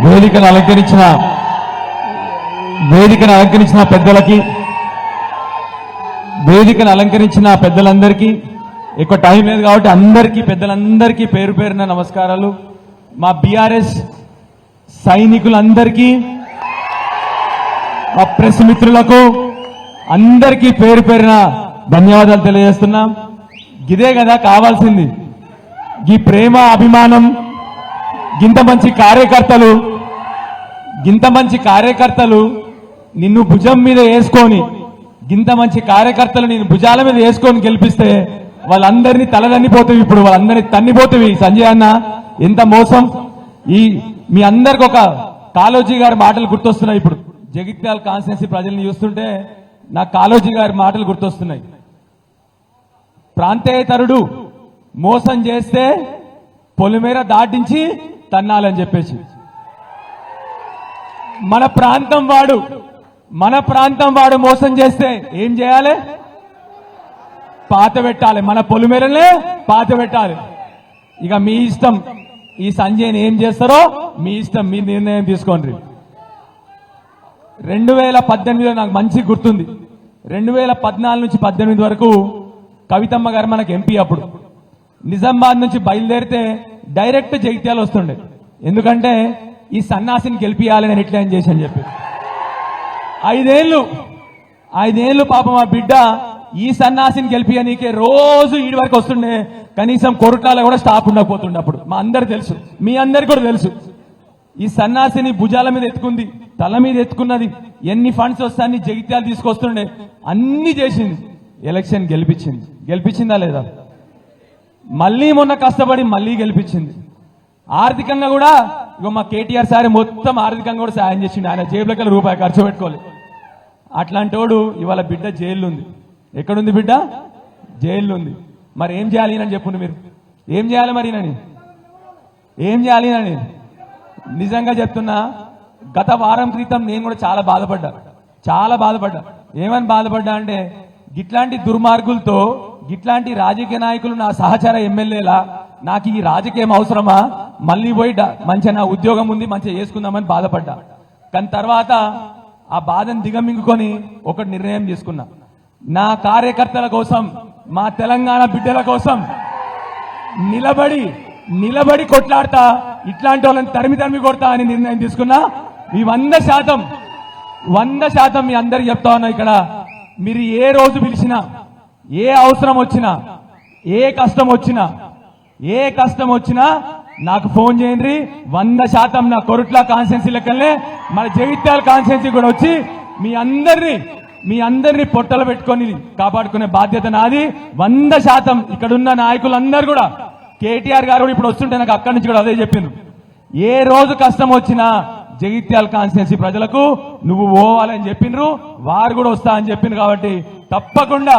వేదికను అలంకరించిన పెద్దలకి, వేదికను అలంకరించిన పెద్దలందరికీ ఎక్కువ టైం లేదు కాబట్టి అందరికీ, పెద్దలందరికీ పేరు పేరున నమస్కారాలు. మా బీఆర్ఎస్ సైనికులందరికీ, మా ప్రెస్ మిత్రులకు అందరికీ పేరు పేరున ధన్యవాదాలు తెలియజేస్తున్నాం. ఇదే కదా కావాల్సింది, ఈ ప్రేమ అభిమానం. గింత మంచి కార్యకర్తలు నిన్ను భుజం మీద వేసుకొని, గింత మంచి కార్యకర్తలు నిన్ను భుజాల మీద వేసుకొని గెలిపిస్తే వాళ్ళందరినీ తలదన్నిపోతావి. ఇప్పుడు వాళ్ళందరినీ తన్నిపోతావి. సంజయ్ అన్న ఎంత మోసం. మీ అందరికి ఒక కాళోజీ గారి మాటలు గుర్తొస్తున్నాయి. ఇప్పుడు జగిత్యాల కాన్స్టిట్యున్సీ ప్రజల్ని చూస్తుంటే నాకు కాళోజీ గారి మాటలు గుర్తొస్తున్నాయి. ప్రాంతేతరుడు మోసం చేస్తే పొలిమేర దాటించి తన్నాలని చెప్పేసి, మన ప్రాంతం వాడు మోసం చేస్తే ఏం చేయాలి? పాత పెట్టాలి. మన పొలిమేరలే పాత పెట్టాలి. ఇక మీ ఇష్టం. ఈ సంజయ్ని ఏం చేస్తారో మీ ఇష్టం, మీ నిర్ణయం తీసుకోండి. 2018లో నాకు మంచి గుర్తుంది. 2014 నుంచి 18 వరకు కవితమ్మ గారు మనకు ఎంపీ. అప్పుడు నిజామాబాద్ నుంచి బయలుదేరితే డైరెక్ట్ జగిత్యాల వస్తుండే. ఎందుకంటే ఈ సన్నాసిని గెలిపియాలని ఎట్లా చేసి అని చెప్పి 5 ఏళ్ళు పాపం ఆ బిడ్డ ఈ సన్నాసిని గెలిపియనీకే రోజు ఈడి వరకు వస్తుండే. కనీసం కొరటాల కూడా స్టాప్ ఉండకపోతుండే. అప్పుడు మా అందరు తెలుసు, మీ అందరికి కూడా తెలుసు. ఈ సన్నాసిని భుజాల మీద ఎత్తుకుంది, తల మీద ఎత్తుకున్నది. ఎన్ని ఫండ్స్ వస్తాయని జగిత్యాలు తీసుకొస్తుండే. అన్ని చేసింది. ఎలక్షన్ గెలిపించిందా లేదా? మళ్ళీ మొన్న కష్టపడి మళ్ళీ గెలిపించింది. ఆర్థికంగా కూడా ఇగో మా కేటీఆర్ సార్ మొత్తం ఆర్థికంగా కూడా సాయం చేసిండు. ఆయన జేబులకి రూపాయి ఖర్చు పెట్టుకోలేదు. అట్లాంటి వాడు ఇవాళ బిడ్డ జైల్లో ఉంది. ఎక్కడుంది బిడ్డ? జైల్లో ఉంది. మరి ఏం చేయాలి అని చెప్పుండి మీరు. ఏం చేయాలి మరి నని? ఏం చేయాలి నని నిజంగా చెప్తున్నా. గత వారం క్రితం నేను కూడా చాలా బాధపడ్డా. ఏమని బాధపడ్డా అంటే, గిట్లాంటి దుర్మార్గులతో, గిట్లాంటి రాజకీయ నాయకులు నా సహచర ఎమ్మెల్యేలా, నాకు ఈ రాజకీయం అవసరమా? మళ్ళీ పోయి మంచిగా నా ఉద్యోగం ఉంది, మంచిగా చేసుకుందామని బాధపడ్డా. కానీ తర్వాత ఆ బాధను దిగమింగుకొని ఒక నిర్ణయం తీసుకున్నా. నా కార్యకర్తల కోసం, మా తెలంగాణ బిడ్డల కోసం నిలబడి కొట్లాడతా, ఇట్లాంటి వాళ్ళని తరిమి కొడతా అని నిర్ణయం తీసుకున్నా. ఈ 100% మీ అందరికి చెప్తా ఉన్నా. ఇక్కడ మీరు ఏ రోజు పిలిచినా, ఏ అవసరం వచ్చినా, ఏ కష్టం వచ్చినా నాకు ఫోన్ చేయండి. 100% నా కొరుట్ల కాన్స్టిట్యున్సీ లెక్కలనే మన జగిత్యాల కాన్స్టిట్యున్సీ కూడా వచ్చి మీ అందరినీ పొట్టలు పెట్టుకొని కాపాడుకునే బాధ్యత నాది. 100% ఇక్కడున్న నాయకులందరూ కూడా, కేటీఆర్ గారు కూడా ఇప్పుడు వస్తుంటే నాకు అక్కడి నుంచి కూడా అదే చెప్పిండ్రు. ఏ రోజు కష్టం వచ్చినా జగిత్యాల కాన్స్టిట్యున్సీ ప్రజలకు నువ్వు పోవాలని చెప్పిండ్రు. వారు కూడా వస్తా అని చెప్పిండ్రు. కాబట్టి తప్పకుండా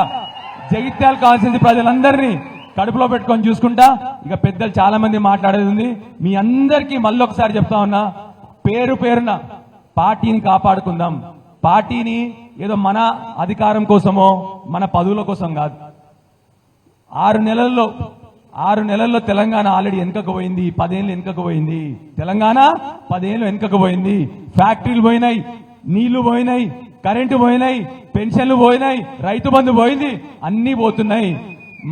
జగిత్యాల కాన్స్టిట్యున్సీ ప్రజలందరినీ కడుపులో పెట్టుకొని చూసుకుంటా. ఇక పెద్దలు చాలా మంది మాట్లాడేది ఉంది. మీ అందరికీ మళ్ళొకసారి చెప్తా ఉన్నా, పేరున పార్టీని కాపాడుకుందాం. పార్టీని ఏదో మన అధికారం కోసమో మన పదవుల కోసం కాదు. 6 నెలల్లో తెలంగాణ ఆల్రెడీ వెనుకకు పోయింది. 10 ఏళ్ళు వెనుకకు పోయింది. తెలంగాణ 10 ఏళ్ళు వెనుకకు పోయింది. ఫ్యాక్టరీలు పోయినాయి, నీళ్లు పోయినాయి, కరెంటు పోయినాయి, పెన్షన్లు పోయినాయి, రైతు బంధు పోయింది, అన్ని పోతున్నాయి.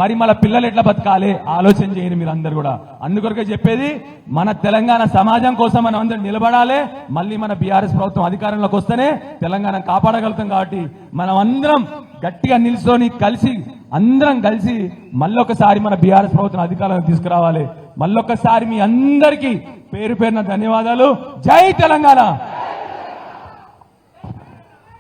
మరి మన పిల్లలు ఎట్లా బతకాలి ఆలోచన చేయండి మీరు అందరు కూడా. అందుకొరకే చెప్పేది, మన తెలంగాణ సమాజం కోసం మనం అందరం నిలబడాలి. మళ్ళీ మన బీఆర్ఎస్ ప్రభుత్వం అధికారంలోకి వస్తేనే తెలంగాణ కాపాడగలుగుతాం. కాబట్టి మనం అందరం గట్టిగా నిల్చొని అందరం కలిసి మళ్ళొకసారి మన బీఆర్ఎస్ ప్రభుత్వం అధికారంలోకి తీసుకురావాలి. మళ్ళొకసారి మీ అందరికీ పేరున ధన్యవాదాలు. జై తెలంగాణ.